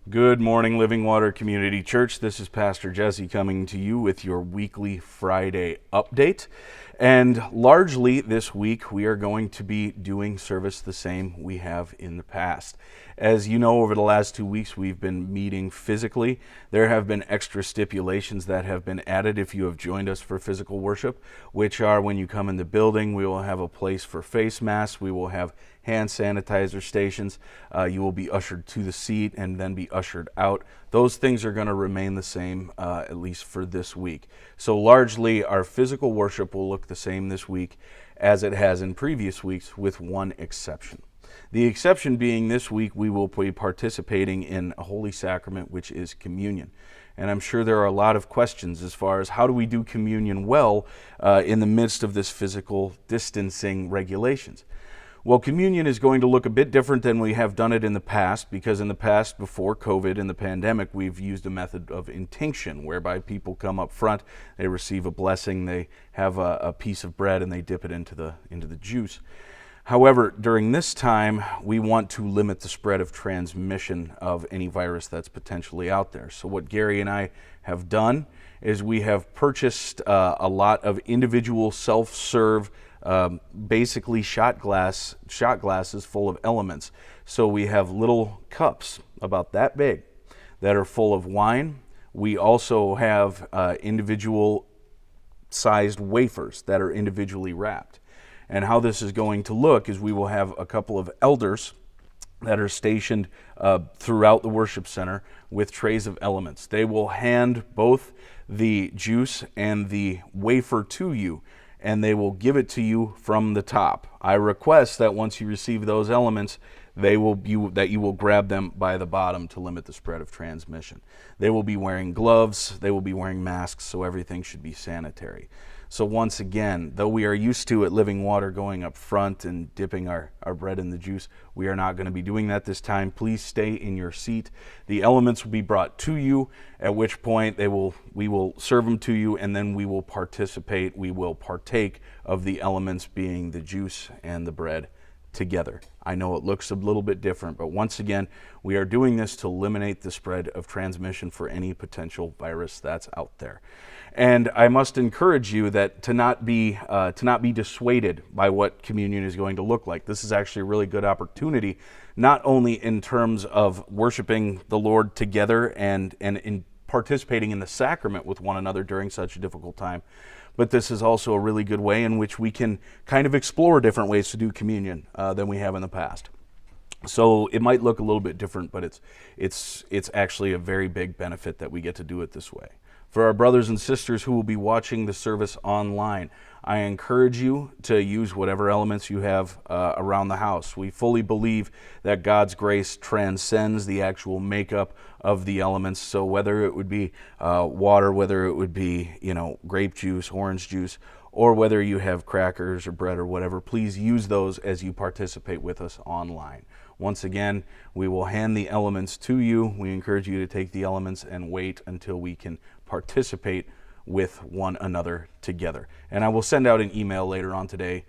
Good morning, Living Water Community Church. This is Pastor Jesse coming to you with your weekly Friday update. And largely this week, we are going to be doing service the same we have in the past. As you know, over the last 2 weeks, we've been meeting physically. There have been extra stipulations that have been added if you have joined us for physical worship, which are when you come in the building, we will have a place for face masks. We will have hand sanitizer stations. You will be ushered to the seat and then be ushered out. Those things are going to remain the same, at least for this week. So largely, our physical worship will look the same this week as it has in previous weeks, with one exception. The exception being this week, we will be participating in a holy sacrament, which is communion. And I'm sure there are a lot of questions as far as how do we do communion well in the midst of this physical distancing regulations. Well, communion is going to look a bit different than we have done it in the past, because in the past, before COVID and the pandemic, we've used a method of intinction, whereby people come up front, they receive a blessing, they have a piece of bread, and they dip it into the juice. However, during this time, we want to limit the spread of transmission of any virus that's potentially out there. So what Gary and I have done is we have purchased a lot of individual self-serve basically shot glasses full of elements. So we have little cups about that big that are full of wine. We also have individual sized wafers that are individually wrapped. And how this is going to look is we will have a couple of elders that are stationed throughout the worship center with trays of elements. They will hand both the juice and the wafer to you, and they will give it to you from the top. I request that once you receive those elements, that you will grab them by the bottom to limit the spread of transmission. They will be wearing gloves, they will be wearing masks, so everything should be sanitary. So once again, though we are used to at Living Water going up front and dipping our bread in the juice, we are not going to be doing that this time. Please stay in your seat. The elements will be brought to you, at which point we will serve them to you, and then we will partake of the elements, being the juice and the bread, together. I know it looks a little bit different, but once again, we are doing this to eliminate the spread of transmission for any potential virus that's out there. And I must encourage you that to not be dissuaded by what communion is going to look like. This is actually a really good opportunity, not only in terms of worshiping the Lord together and in participating in the sacrament with one another during such a difficult time, but this is also a really good way in which we can kind of explore different ways to do communion than we have in the past. So it might look a little bit different, but it's actually a very big benefit that we get to do it this way. For our brothers and sisters who will be watching the service online, I encourage you to use whatever elements you have around the house. We fully believe that God's grace transcends the actual makeup of the elements. So whether it would be water, whether it would be grape juice, orange juice, or whether you have crackers or bread or whatever, please use those as you participate with us online. Once again, we will hand the elements to you. We encourage you to take the elements and wait until we can participate with one another together. And I will send out an email later on today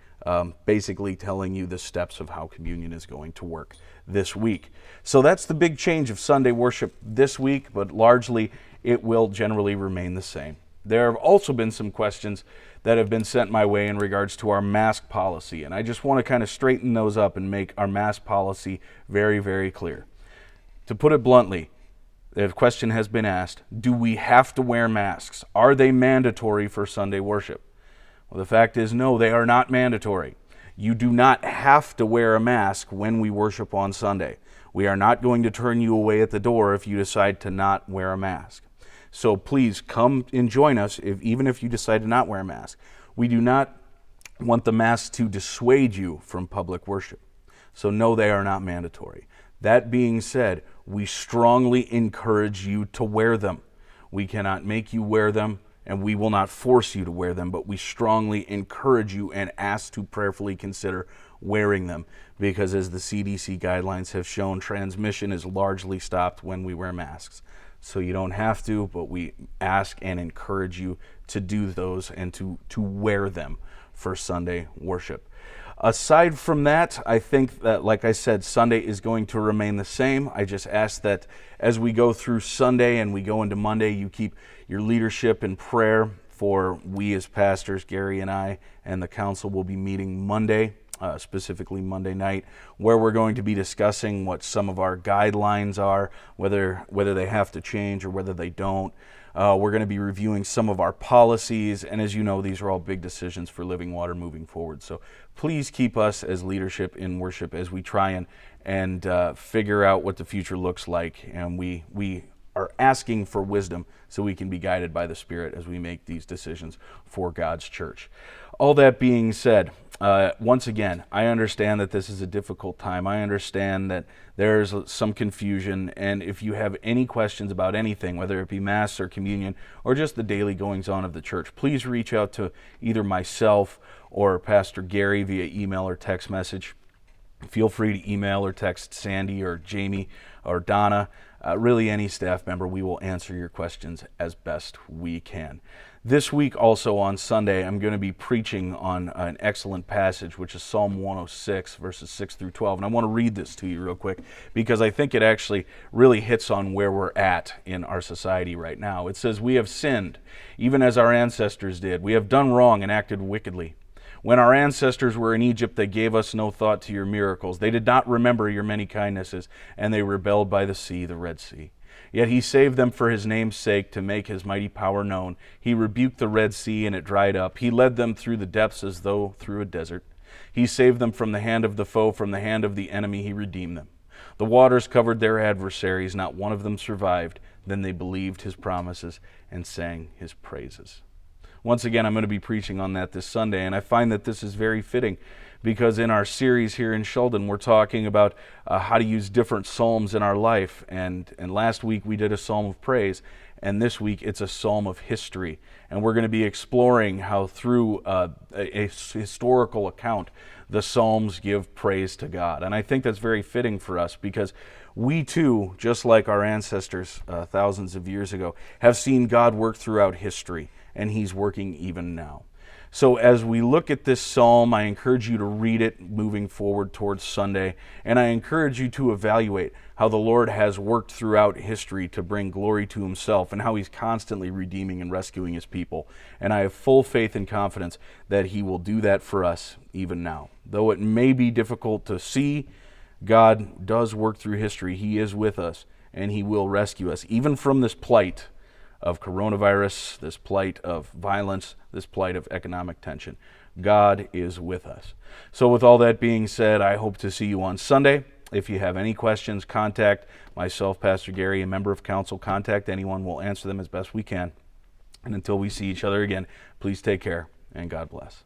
basically telling you the steps of how communion is going to work this week. So that's the big change of Sunday worship this week, but largely it will generally remain the same. There have also been some questions that have been sent my way in regards to our mask policy, and I just want to kind of straighten those up and make our mask policy very, very clear. To put it bluntly, the question has been asked, do we have to wear masks? Are they mandatory for Sunday worship? Well, the fact is, no, they are not mandatory. You do not have to wear a mask when we worship on Sunday. We are not going to turn you away at the door if you decide to not wear a mask. So please come and join us even if you decide to not wear a mask. We do not want the mask to dissuade you from public worship. So no, they are not mandatory. That being said, we strongly encourage you to wear them. We cannot make you wear them, and we will not force you to wear them, but we strongly encourage you and ask to prayerfully consider wearing them, because as the CDC guidelines have shown, transmission is largely stopped when we wear masks. So you don't have to, but we ask and encourage you to do those and to wear them for Sunday worship. Aside from that, I think that, like I said, Sunday is going to remain the same. I just ask that as we go through Sunday and we go into Monday, you keep your leadership in prayer. For we as pastors, Gary and I, and the council will be meeting Monday, specifically Monday night, where we're going to be discussing what some of our guidelines are, whether they have to change or whether they don't. We're going to be reviewing some of our policies, and as you know, these are all big decisions for Living Water moving forward. So please keep us as leadership in worship as we try and figure out what the future looks like, and we are asking for wisdom so we can be guided by the Spirit as we make these decisions for God's church. All that being said, once again, I understand that this is a difficult time. I understand that there's some confusion, and if you have any questions about anything, whether it be Mass or Communion or just the daily goings-on of the church, please reach out to either myself or Pastor Gary via email or text message. Feel free to email or text Sandy or Jamie or Donna, really any staff member. We will answer your questions as best we can. This week also on Sunday, I'm going to be preaching on an excellent passage, which is Psalm 106, verses 6 through 12. And I want to read this to you real quick because I think it actually really hits on where we're at in our society right now. It says, "We have sinned, even as our ancestors did. We have done wrong and acted wickedly. When our ancestors were in Egypt, they gave us no thought to your miracles. They did not remember your many kindnesses, and they rebelled by the sea, the Red Sea. Yet he saved them for his name's sake, to make his mighty power known. He rebuked the Red Sea, and it dried up. He led them through the depths as though through a desert. He saved them from the hand of the foe, from the hand of the enemy he redeemed them. The waters covered their adversaries, not one of them survived. Then they believed his promises and sang his praises." Once again, I'm going to be preaching on that this Sunday, and I find that this is very fitting because in our series here in Sheldon, we're talking about how to use different psalms in our life, and last week we did a psalm of praise, and this week it's a psalm of history, and we're going to be exploring how through a historical account the psalms give praise to God, and I think that's very fitting for us because we too, just like our ancestors thousands of years ago, have seen God work throughout history, and he's working even now. So as we look at this psalm, I encourage you to read it moving forward towards Sunday, and I encourage you to evaluate how the Lord has worked throughout history to bring glory to himself and how he's constantly redeeming and rescuing his people. And I have full faith and confidence that he will do that for us even now. Though it may be difficult to see, God does work through history. He is with us, and he will rescue us, even from this plight of coronavirus, this plight of violence, this plight of economic tension. God is with us. So with all that being said, I hope to see you on Sunday. If you have any questions, contact myself, Pastor Gary, a member of council. Contact anyone. We'll answer them as best we can. And until we see each other again, please take care and God bless.